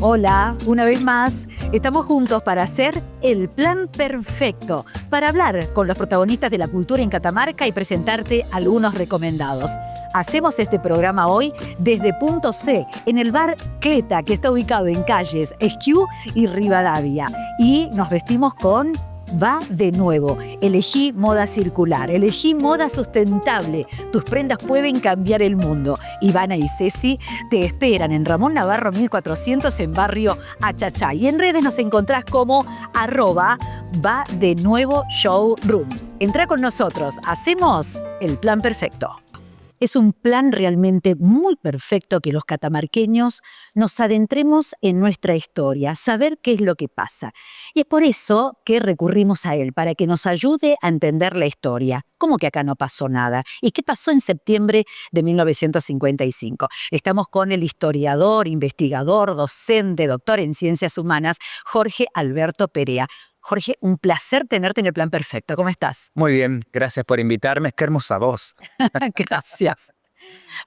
Hola, una vez más, estamos juntos para hacer el plan perfecto, para hablar con los protagonistas de la cultura en Catamarca y presentarte algunos recomendados. Hacemos este programa hoy desde Punto C, en el bar Cleta, que está ubicado en calles Esquiú y Rivadavia. Y nos vestimos con Va de Nuevo. Elegí moda circular, elegí moda sustentable. Tus prendas pueden cambiar el mundo. Ivana y Ceci te esperan en Ramón Navarro 1400 en barrio Achachá. Y en redes nos encontrás como @Va de Nuevo Showroom. Entrá con nosotros, hacemos el plan perfecto. Es un plan realmente muy perfecto que los catamarqueños nos adentremos en nuestra historia, saber qué es lo que pasa. Y es por eso que recurrimos a él, para que nos ayude a entender la historia. ¿Cómo que acá no pasó nada? ¿Y qué pasó en septiembre de 1955? Estamos con el historiador, investigador, docente, doctor en ciencias humanas, Jorge Alberto Perea. Jorge, un placer tenerte en el plan perfecto. ¿Cómo estás? Muy bien, gracias por invitarme. Qué hermosa voz. Gracias.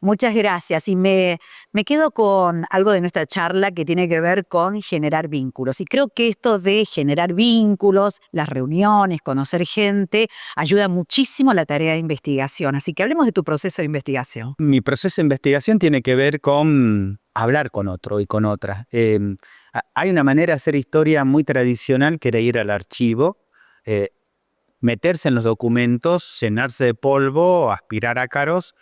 Muchas gracias. Y me quedo con algo de nuestra charla que tiene que ver con generar vínculos. Y creo que esto de generar vínculos, las reuniones, conocer gente, ayuda muchísimo a la tarea de investigación. Así que hablemos de tu proceso de investigación. Mi proceso de investigación tiene que ver con hablar con otro y con otra. Hay una manera de hacer historia muy tradicional que era ir al archivo, meterse en los documentos, llenarse de polvo, aspirar ácaros,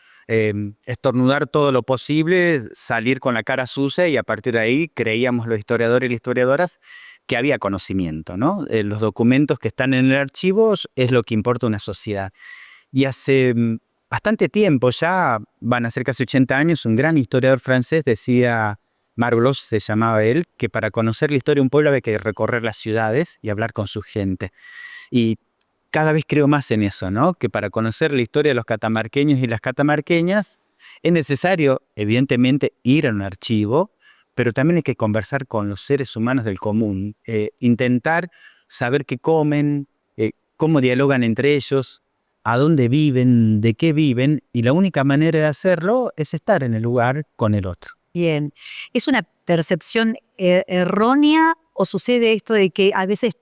estornudar todo lo posible, salir con la cara sucia, y a partir de ahí creíamos los historiadores y las historiadoras que había conocimiento, ¿no? Los documentos que están en el archivo es lo que importa a una sociedad. Y hace bastante tiempo, ya van a ser casi 80 años, un gran historiador francés decía, Marglos se llamaba él, que para conocer la historia de un pueblo había que recorrer las ciudades y hablar con su gente. Y cada vez creo más en eso, ¿no? Que para conocer la historia de los catamarqueños y las catamarqueñas es necesario, evidentemente, ir a un archivo, pero también hay que conversar con los seres humanos del común, intentar saber qué comen, cómo dialogan entre ellos, a dónde viven, de qué viven, y la única manera de hacerlo es estar en el lugar con el otro. Bien. ¿Es una percepción errónea o sucede esto de que a veces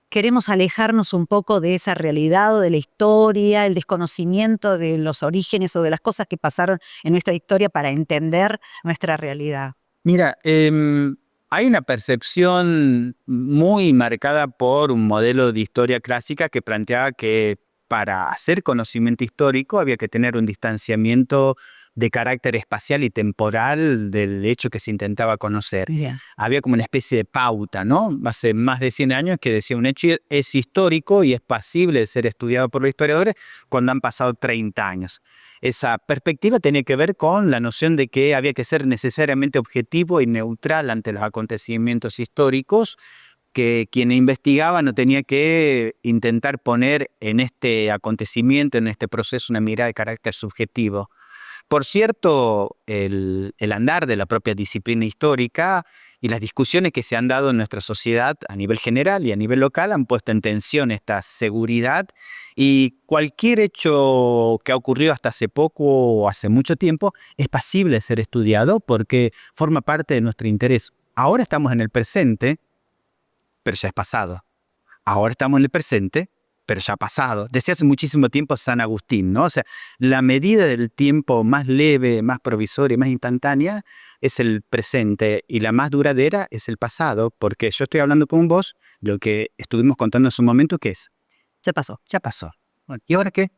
queremos alejarnos un poco de esa realidad o de la historia, el desconocimiento de los orígenes o de las cosas que pasaron en nuestra historia para entender nuestra realidad? Mira, hay una percepción muy marcada por un modelo de historia clásica que planteaba que para hacer conocimiento histórico había que tener un distanciamiento de carácter espacial y temporal del hecho que se intentaba conocer. Bien. Había como una especie de pauta, ¿no? Hace más de 100 años que decía un hecho es histórico y es pasible de ser estudiado por los historiadores cuando han pasado 30 años. Esa perspectiva tenía que ver con la noción de que había que ser necesariamente objetivo y neutral ante los acontecimientos históricos, que quien investigaba no tenía que intentar poner en este acontecimiento, en este proceso, una mirada de carácter subjetivo. Por cierto, el andar de la propia disciplina histórica y las discusiones que se han dado en nuestra sociedad a nivel general y a nivel local han puesto en tensión esta seguridad, y cualquier hecho que ha ocurrido hasta hace poco o hace mucho tiempo es pasible de ser estudiado porque forma parte de nuestro interés. Ahora estamos en el presente, pero ya es pasado. Ahora estamos en el presente, pero ya ha pasado. Decía hace muchísimo tiempo San Agustín, ¿no? O sea, la medida del tiempo más leve, más provisoria, más instantánea es el presente, y la más duradera es el pasado, porque yo estoy hablando con vos, lo que estuvimos contando en su momento, ¿qué es? Ya pasó. Ya pasó. Bueno, ¿y ahora qué?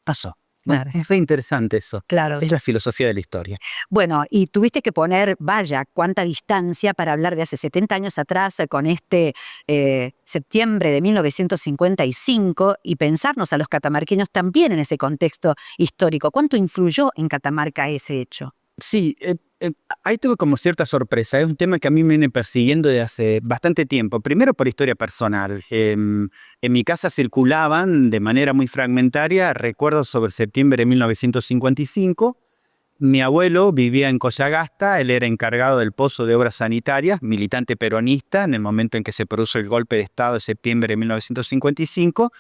Pasó. Bueno, Claro. es re interesante eso. Claro. Es la filosofía de la historia. Bueno, y tuviste que poner, vaya, cuánta distancia para hablar de hace 70 años atrás con este septiembre de 1955 y pensarnos a los catamarqueños también en ese contexto histórico. ¿Cuánto influyó en Catamarca ese hecho? Sí, ahí tuve como cierta sorpresa. Es un tema que a mí me viene persiguiendo desde hace bastante tiempo. Primero por historia personal. En mi casa circulaban de manera muy fragmentaria recuerdos sobre septiembre de 1955. Mi abuelo vivía en Coyagasta, él era encargado del Pozo de Obras Sanitarias, militante peronista en el momento en que se produjo el golpe de Estado de septiembre de 1955,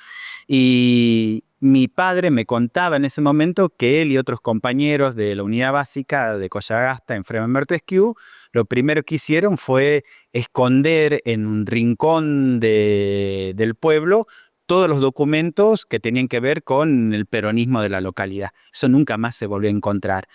y Mi padre me contaba en ese momento que él y otros compañeros de la unidad básica de Coyagasta en Fremen-Mertesquieu, lo primero que hicieron fue esconder en un rincón del pueblo todos los documentos que tenían que ver con el peronismo de la localidad. Eso nunca más se volvió a encontrar.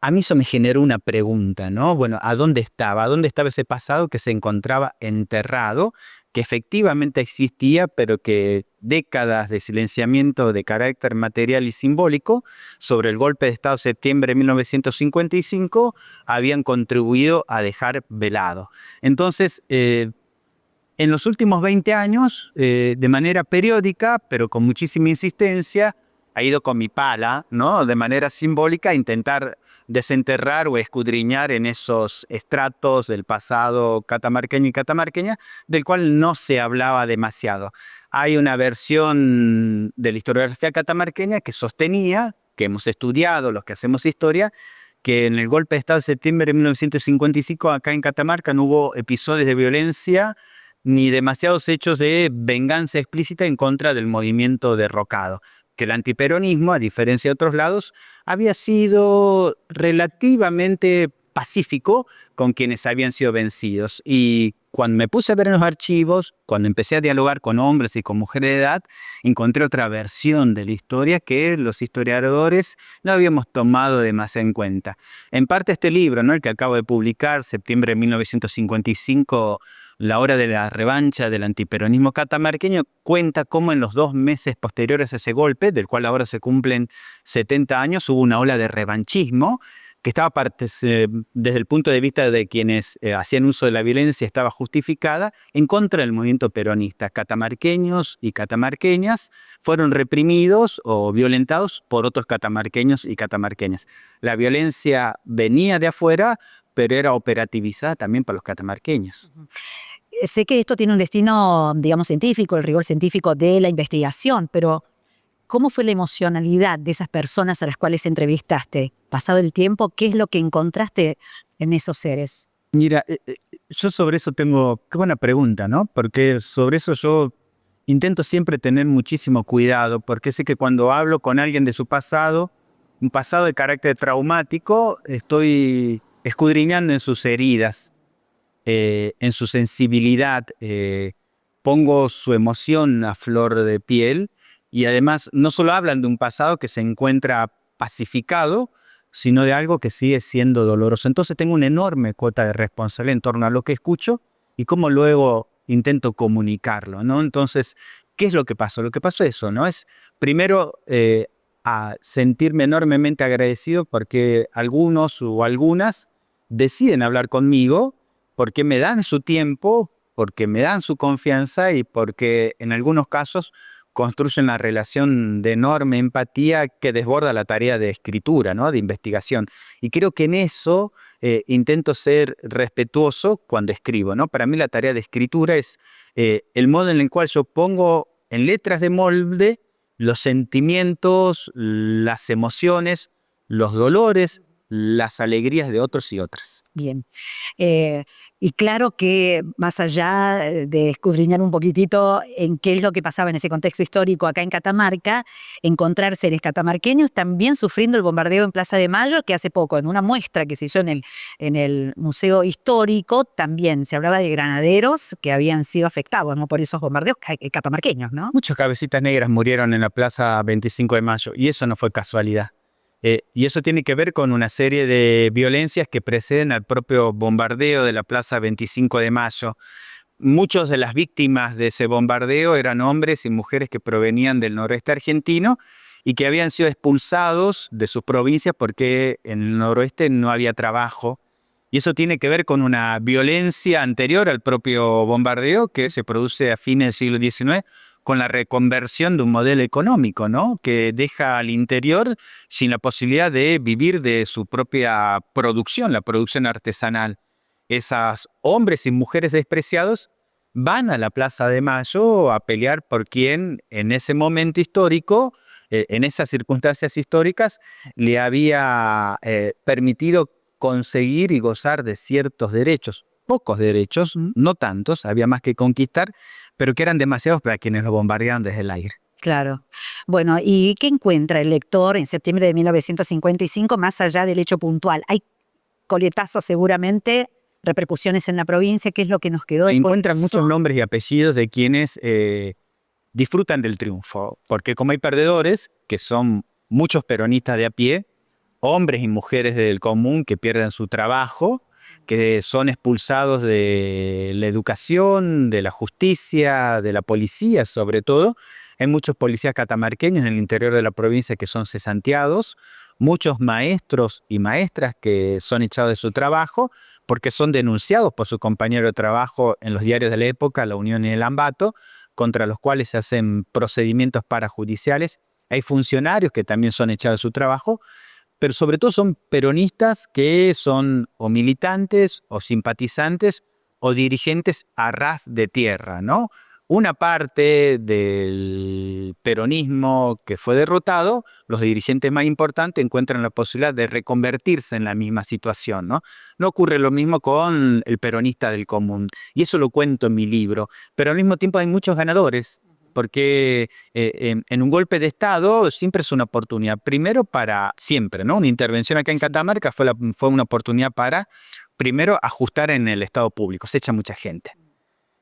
A mí eso me generó una pregunta, ¿no? Bueno, ¿a dónde estaba? ¿A dónde estaba ese pasado que se encontraba enterrado, que efectivamente existía, pero que décadas de silenciamiento de carácter material y simbólico sobre el golpe de Estado de septiembre de 1955 habían contribuido a dejar velado? Entonces, en los últimos 20 años, de manera periódica, pero con muchísima insistencia, ha ido con mi pala, ¿no? De manera simbólica, a intentar desenterrar o escudriñar en esos estratos del pasado catamarqueño y catamarqueña, del cual no se hablaba demasiado. Hay una versión de la historiografía catamarqueña que sostenía, que hemos estudiado los que hacemos historia, que en el golpe de Estado de septiembre de 1955 acá en Catamarca no hubo episodios de violencia ni demasiados hechos de venganza explícita en contra del movimiento derrocado, que el antiperonismo, a diferencia de otros lados, había sido relativamente pacífico con quienes habían sido vencidos. Y cuando me puse a ver en los archivos, cuando empecé a dialogar con hombres y con mujeres de edad, encontré otra versión de la historia que los historiadores no habíamos tomado demasiado en cuenta. En parte este libro, ¿no? El que acabo de publicar, septiembre de 1955, La hora de la revancha del antiperonismo catamarqueño, cuenta cómo en los 2 meses posteriores a ese golpe, del cual ahora se cumplen 70 años, hubo una ola de revanchismo que estaba desde el punto de vista de quienes hacían uso de la violencia, estaba justificada en contra del movimiento peronista. Catamarqueños y catamarqueñas fueron reprimidos o violentados por otros catamarqueños y catamarqueñas. La violencia venía de afuera, pero era operativizada también para los catamarqueños. Sé que esto tiene un destino, digamos, científico, el rigor científico de la investigación, pero ¿cómo fue la emocionalidad de esas personas a las cuales entrevistaste? Pasado el tiempo, ¿qué es lo que encontraste en esos seres? Mira, yo sobre eso tengo, qué buena pregunta, ¿no? Porque sobre eso yo intento siempre tener muchísimo cuidado, porque sé que cuando hablo con alguien de su pasado, un pasado de carácter traumático, estoy escudriñando en sus heridas, en su sensibilidad, pongo su emoción a flor de piel y además no solo hablan de un pasado que se encuentra pacificado, sino de algo que sigue siendo doloroso. Entonces tengo una enorme cuota de responsabilidad en torno a lo que escucho y cómo luego intento comunicarlo, ¿no? Entonces, ¿qué es lo que pasó? Lo que pasó es eso, ¿no? Es primero a sentirme enormemente agradecido porque algunos o algunas deciden hablar conmigo porque me dan su tiempo, porque me dan su confianza y porque en algunos casos construyen una relación de enorme empatía que desborda la tarea de escritura, ¿no? De investigación. Y creo que en eso intento ser respetuoso cuando escribo, ¿no? Para mí la tarea de escritura es el modo en el cual yo pongo en letras de molde los sentimientos, las emociones, los dolores, las alegrías de otros y otras. Bien. Y claro que más allá de escudriñar un poquitito en qué es lo que pasaba en ese contexto histórico acá en Catamarca, encontrar seres catamarqueños también sufriendo el bombardeo en Plaza de Mayo, que hace poco, en una muestra que se hizo en el Museo Histórico, también se hablaba de granaderos que habían sido afectados, ¿no? Por esos bombardeos catamarqueños, ¿no? Muchos cabecitas negras murieron en la Plaza 25 de Mayo y eso no fue casualidad. Y eso tiene que ver con una serie de violencias que preceden al propio bombardeo de la Plaza 25 de Mayo. Muchos de las víctimas de ese bombardeo eran hombres y mujeres que provenían del noroeste argentino y que habían sido expulsados de sus provincias porque en el noroeste no había trabajo. Y eso tiene que ver con una violencia anterior al propio bombardeo que se produce a fines del siglo XIX, con la reconversión de un modelo económico, ¿no? Que deja al interior sin la posibilidad de vivir de su propia producción, la producción artesanal. Esos hombres y mujeres despreciados van a la Plaza de Mayo a pelear por quien en ese momento histórico, en esas circunstancias históricas, le había permitido conseguir y gozar de ciertos derechos. Pocos derechos, no tantos, había más que conquistar, pero que eran demasiados para quienes lo bombardeaban desde el aire. Claro. Bueno, ¿y qué encuentra el lector en septiembre de 1955 más allá del hecho puntual? Hay coletazos seguramente, repercusiones en la provincia, ¿qué es lo que nos quedó después? Encuentran muchos nombres y apellidos de quienes disfrutan del triunfo, porque como hay perdedores, que son muchos peronistas de a pie, hombres y mujeres del común que pierden su trabajo, que son expulsados de la educación, de la justicia, de la policía sobre todo. Hay muchos policías catamarqueños en el interior de la provincia que son cesanteados, muchos maestros y maestras que son echados de su trabajo porque son denunciados por su compañero de trabajo en los diarios de la época, La Unión y El Ambato, contra los cuales se hacen procedimientos parajudiciales. Hay funcionarios que también son echados de su trabajo, pero sobre todo son peronistas que son o militantes o simpatizantes o dirigentes a ras de tierra, ¿no? Una parte del peronismo que fue derrotado, los dirigentes más importantes encuentran la posibilidad de reconvertirse en la misma situación, ¿no? No ocurre lo mismo con el peronista del común, y eso lo cuento en mi libro, pero al mismo tiempo hay muchos ganadores, porque en un golpe de Estado siempre es una oportunidad, primero para siempre, ¿no? Una intervención acá en Catamarca fue una oportunidad para, primero, ajustar en el Estado público, se echa mucha gente.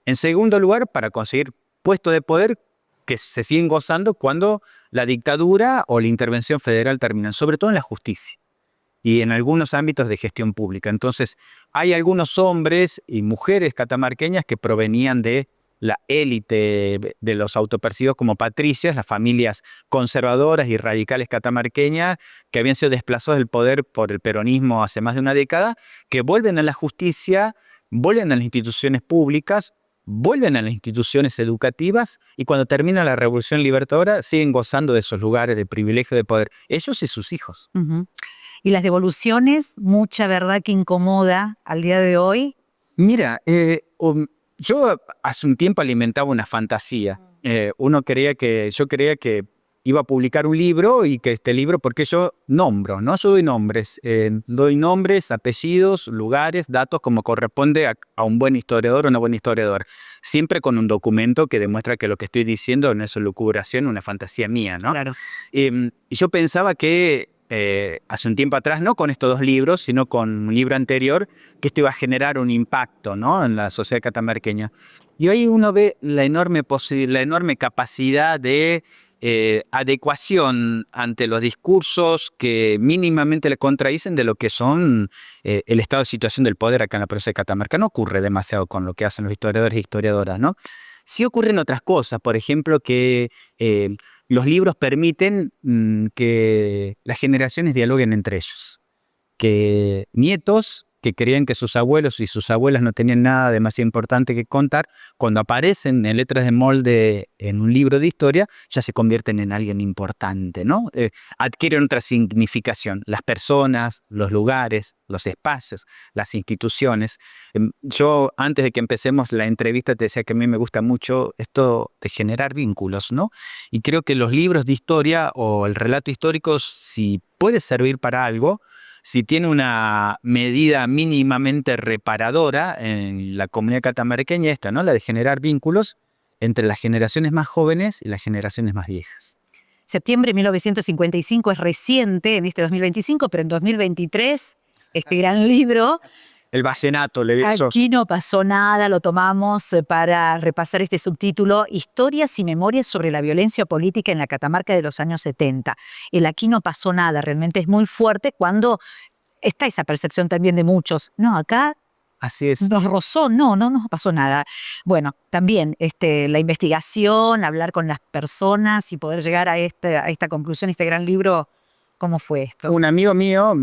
En segundo lugar, para conseguir puestos de poder que se siguen gozando cuando la dictadura o la intervención federal terminan, sobre todo en la justicia y en algunos ámbitos de gestión pública. Entonces, hay algunos hombres y mujeres catamarqueñas que provenían de la élite de los autopercibidos como patricias, las familias conservadoras y radicales catamarqueñas que habían sido desplazados del poder por el peronismo hace más de una década, que vuelven a la justicia, vuelven a las instituciones públicas, vuelven a las instituciones educativas y cuando termina la Revolución Libertadora siguen gozando de esos lugares de privilegio de poder, ellos y sus hijos. Y las devoluciones, mucha verdad que incomoda al día de hoy. Mira, yo hace un tiempo alimentaba una fantasía. Yo creía que iba a publicar un libro y que este libro, porque yo nombro, ¿no? Yo doy nombres, apellidos, lugares, datos como corresponde a un buen historiador o una buena historiadora. Siempre con un documento que demuestra que lo que estoy diciendo no es elucubración, una fantasía mía, ¿no? Claro. Y yo pensaba que hace un tiempo atrás, no con estos dos libros, sino con un libro anterior, que esto iba a generar un impacto, ¿no?, en la sociedad catamarqueña. Y hoy uno ve la enorme capacidad de adecuación ante los discursos que mínimamente le contradicen de lo que son el estado de situación del poder acá en la provincia de Catamarca. No ocurre demasiado con lo que hacen los historiadores e historiadoras, ¿no? Sí ocurren otras cosas, por ejemplo, que los libros permiten que las generaciones dialoguen entre ellos. Que nietos que creían que sus abuelos y sus abuelas no tenían nada demasiado importante que contar, cuando aparecen en letras de molde en un libro de historia, ya se convierten en alguien importante, ¿no? Adquieren otra significación. Las personas, los lugares, los espacios, las instituciones. Yo, antes de que empecemos la entrevista, te decía que a mí me gusta mucho esto de generar vínculos, ¿no? Y creo que los libros de historia o el relato histórico, si puede servir para algo, si tiene una medida mínimamente reparadora en la comunidad catamarqueña, esta, ¿no?, la de generar vínculos entre las generaciones más jóvenes y las generaciones más viejas. Septiembre de 1955 es reciente en este 2025, pero en 2023 este gran libro, El Vallenato, le digo. Aquí no pasó nada, lo tomamos para repasar este subtítulo, Historias y memorias sobre la violencia política en la Catamarca de los años 70. El aquí no pasó nada realmente es muy fuerte cuando está esa percepción también de muchos. No, acá así es. Nos rozó, no nos pasó nada. Bueno, también la investigación, hablar con las personas y poder llegar a esta conclusión, este gran libro. ¿Cómo fue esto? Un amigo mío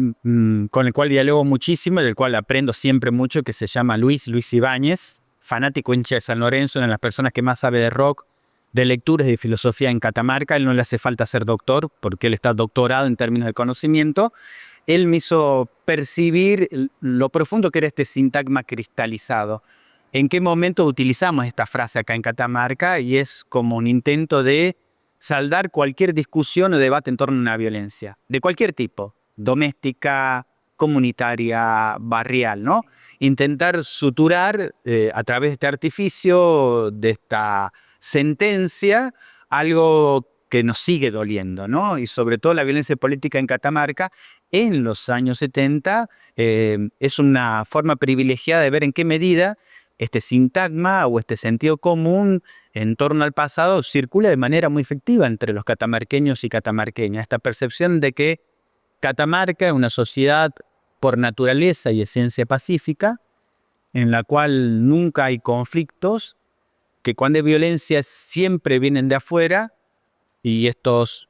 con el cual dialogo muchísimo y del cual aprendo siempre mucho, que se llama Luis Ibáñez, fanático hincha de San Lorenzo, una de las personas que más sabe de rock, de lecturas y de filosofía en Catamarca. Él no le hace falta ser doctor porque él está doctorado en términos de conocimiento. Él me hizo percibir lo profundo que era este sintagma cristalizado. ¿En qué momento utilizamos esta frase acá en Catamarca? Y es como un intento de saldar cualquier discusión o debate en torno a una violencia, de cualquier tipo, doméstica, comunitaria, barrial, ¿no? Intentar suturar a través de este artificio, de esta sentencia, algo que nos sigue doliendo, ¿no? Y sobre todo la violencia política en Catamarca en los años 70 es una forma privilegiada de ver en qué medida este sintagma o este sentido común en torno al pasado circula de manera muy efectiva entre los catamarqueños y catamarqueñas. Esta percepción de que Catamarca es una sociedad por naturaleza y esencia pacífica, en la cual nunca hay conflictos, que cuando hay violencia siempre vienen de afuera, y estos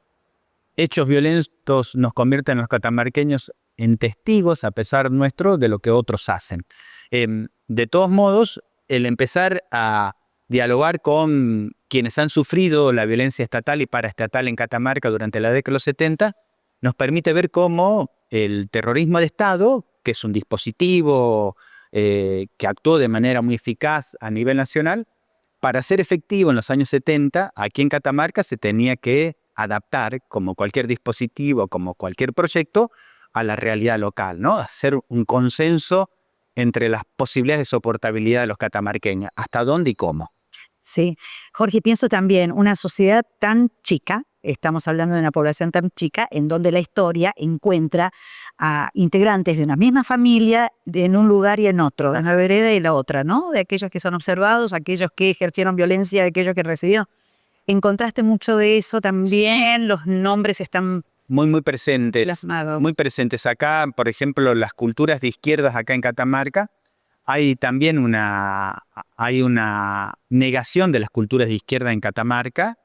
hechos violentos nos convierten a los catamarqueños en testigos, a pesar nuestro, de lo que otros hacen. De todos modos, el empezar a dialogar con quienes han sufrido la violencia estatal y paraestatal en Catamarca durante la década de los 70, nos permite ver cómo el terrorismo de Estado, que es un dispositivo que actuó de manera muy eficaz a nivel nacional, para ser efectivo en los años 70, aquí en Catamarca se tenía que adaptar, como cualquier dispositivo, como cualquier proyecto, a la realidad local, ¿no? Hacer un consenso entre las posibilidades de soportabilidad de los catamarqueños, hasta dónde y cómo. Sí, Jorge, pienso también, una sociedad tan chica, estamos hablando de una población tan chica, en donde la historia encuentra a integrantes de una misma familia en un lugar y en otro, en la vereda y la otra, ¿no? De aquellos que son observados, aquellos que ejercieron violencia, de aquellos que recibieron. ¿Encontraste mucho de eso también? Los nombres están muy presentes. plasmados. Muy presentes acá, por ejemplo, las culturas de izquierdas acá en Catamarca. Hay también una negación de las culturas de izquierda en Catamarca,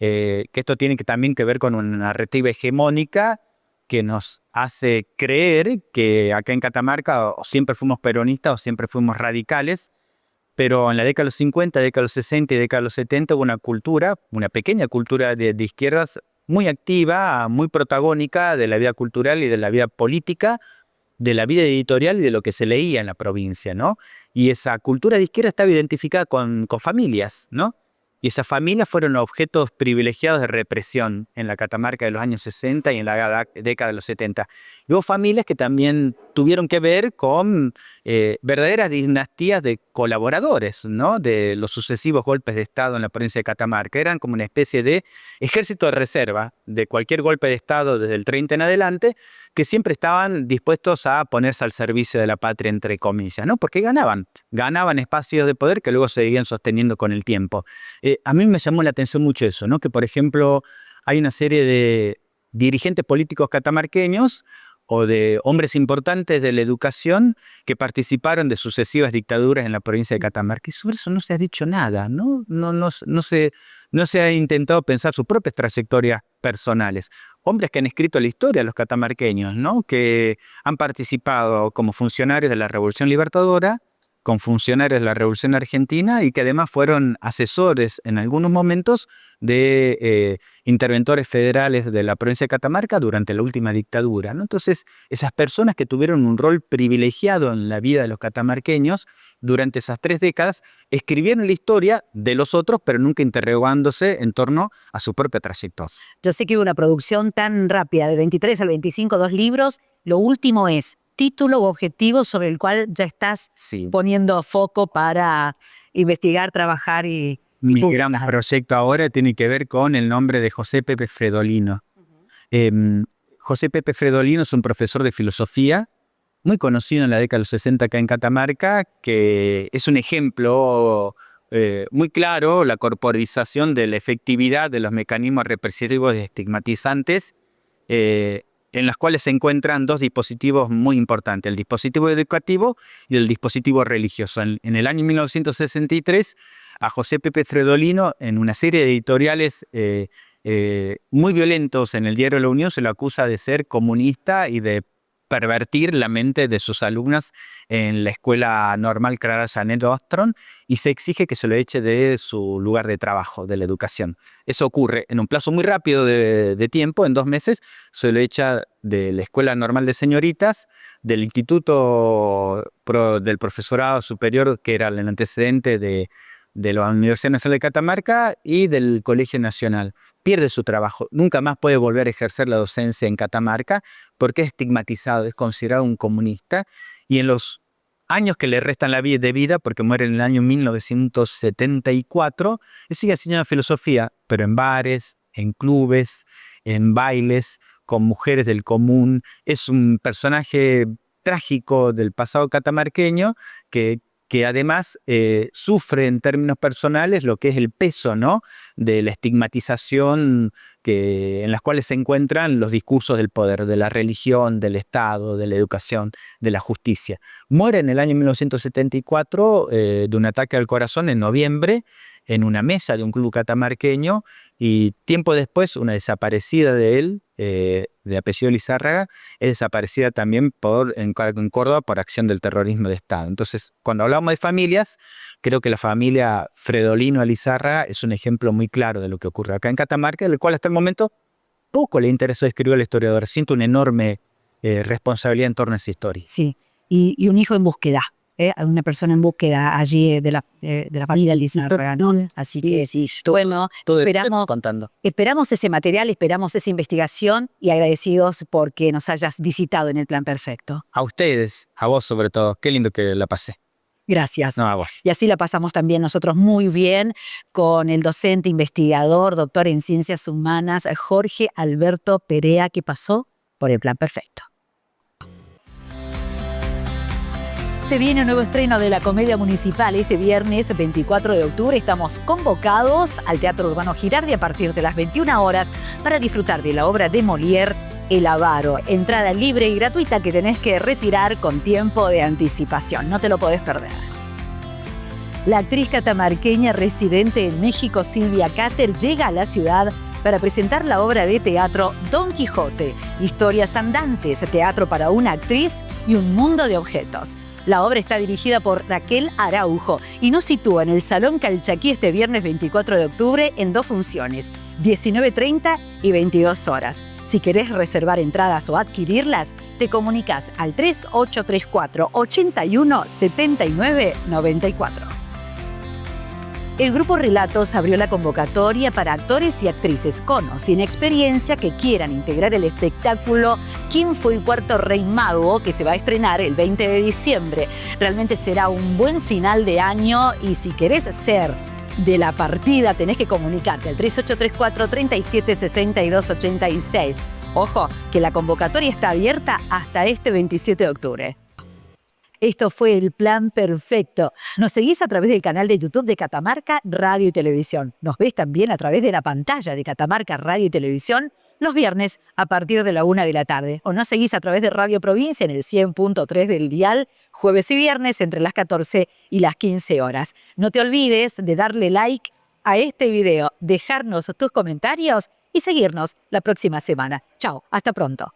que esto tiene también que ver con una narrativa hegemónica que nos hace creer que acá en Catamarca o siempre fuimos peronistas o siempre fuimos radicales, pero en la década de los 50, década de los 60 y década de los 70 hubo una cultura, una pequeña cultura de izquierdas muy activa, muy protagónica de la vida cultural y de la vida política, de la vida editorial y de lo que se leía en la provincia, ¿no? Y esa cultura de izquierda estaba identificada con familias, ¿no? Y esas familias fueron objetos privilegiados de represión en la Catamarca de los años 60 y en la década de los 70. Y hubo familias que también tuvieron que ver con verdaderas dinastías de colaboradores, ¿no? De los sucesivos golpes de Estado en la provincia de Catamarca. Eran como una especie de ejército de reserva de cualquier golpe de Estado desde el 30 en adelante, que siempre estaban dispuestos a ponerse al servicio de la patria, entre comillas, ¿no? Porque ganaban espacios de poder que luego se seguían sosteniendo con el tiempo. A mí me llamó la atención mucho eso, ¿no? Que por ejemplo hay una serie de dirigentes políticos catamarqueños o de hombres importantes de la educación que participaron de sucesivas dictaduras en la provincia de Catamarca. Y sobre eso no se ha dicho nada, ¿no? No se ha intentado pensar sus propias trayectorias personales. Hombres que han escrito la historia de los catamarqueños, ¿no? Que han participado como funcionarios de la Revolución Libertadora, con funcionarios de la Revolución Argentina y que además fueron asesores en algunos momentos de interventores federales de la provincia de Catamarca durante la última dictadura, ¿no? Entonces, esas personas que tuvieron un rol privilegiado en la vida de los catamarqueños durante esas 3 décadas, escribieron la historia de los otros, pero nunca interrogándose en torno a su propia trayectoria. Yo sé que hubo una producción tan rápida, del 23 al 25, 2 libros. Lo último es título u objetivo sobre el cual ya estás poniendo foco para investigar, trabajar y... Mi gran proyecto ahora tiene que ver con el nombre de José Pepe Fredolino. José Pepe Fredolino es un profesor de filosofía muy conocido en la década de los 60 acá en Catamarca, que es un ejemplo muy claro, la corporización de la efectividad de los mecanismos represivos y estigmatizantes, en las cuales se encuentran 2 dispositivos muy importantes, el dispositivo educativo y el dispositivo religioso. En el año 1963, a José Pepe Fredolino, en una serie de editoriales muy violentos en el diario La Unión, se lo acusa de ser comunista y de pervertir la mente de sus alumnas en la Escuela Normal Clara Janet Ostrom, y se exige que se lo eche de su lugar de trabajo, de la educación. Eso ocurre en un plazo muy rápido de tiempo, en 2 meses, se lo echa de la Escuela Normal de Señoritas, del Instituto del Profesorado Superior, que era el antecedente de la Universidad Nacional de Catamarca, y del Colegio Nacional. Pierde su trabajo, nunca más puede volver a ejercer la docencia en Catamarca porque es estigmatizado, es considerado un comunista, y en los años que le restan de vida, porque muere en el año 1974, él sigue enseñando filosofía, pero en bares, en clubes, en bailes, con mujeres del común. Es un personaje trágico del pasado catamarqueño que además sufre en términos personales lo que es el peso, ¿no?, de la estigmatización en las cuales se encuentran los discursos del poder, de la religión, del Estado, de la educación, de la justicia. Muere en el año 1974 de un ataque al corazón en noviembre en una mesa de un club catamarqueño, y tiempo después una desaparecida de él, de apellido Lizárraga, es desaparecida también en Córdoba por acción del terrorismo de Estado. Entonces, cuando hablamos de familias, creo que la familia Fredolino Lizárraga es un ejemplo muy claro de lo que ocurre acá en Catamarca, del cual hasta el momento poco le interesó escribir al historiador. Siento una enorme responsabilidad en torno a esa historia. Sí, y un hijo en búsqueda. Una persona en búsqueda allí de la familia Lizárraga, ¿no? Así que, sí, bueno, contando. esperamos ese material, esperamos esa investigación, y agradecidos porque nos hayas visitado en el Plan Perfecto. A ustedes, a vos sobre todo, qué lindo que la pasé. Gracias. No, a vos. Y así la pasamos también nosotros muy bien con el docente investigador, doctor en Ciencias Humanas, Jorge Alberto Perea, que pasó por el Plan Perfecto. Se viene un nuevo estreno de la Comedia Municipal. Este viernes 24 de octubre estamos convocados al Teatro Urbano Girardi a partir de las 21 horas para disfrutar de la obra de Molière, El Avaro. Entrada libre y gratuita que tenés que retirar con tiempo de anticipación. No te lo podés perder. La actriz catamarqueña residente en México, Silvia Cater, llega a la ciudad para presentar la obra de teatro Don Quijote, historias andantes, teatro para una actriz y un mundo de objetos. La obra está dirigida por Raquel Araujo y nos sitúa en el Salón Calchaquí este viernes 24 de octubre en 2 funciones, 19:30 y 22 horas. Si querés reservar entradas o adquirirlas, te comunicas al 3834 81 79 94. El Grupo Relatos abrió la convocatoria para actores y actrices con o sin experiencia que quieran integrar el espectáculo ¿Quién fue el cuarto rey mago?, que se va a estrenar el 20 de diciembre. Realmente será un buen final de año, y si querés ser de la partida tenés que comunicarte al 3834 37 62 86. Ojo, que la convocatoria está abierta hasta este 27 de octubre. Esto fue el Plan Perfecto. Nos seguís a través del canal de YouTube de Catamarca Radio y Televisión. Nos ves también a través de la pantalla de Catamarca Radio y Televisión los viernes a partir de la 1 de la tarde. O nos seguís a través de Radio Provincia en el 100.3 del dial, jueves y viernes entre las 14 y las 15 horas. No te olvides de darle like a este video, dejarnos tus comentarios y seguirnos la próxima semana. Chao, hasta pronto.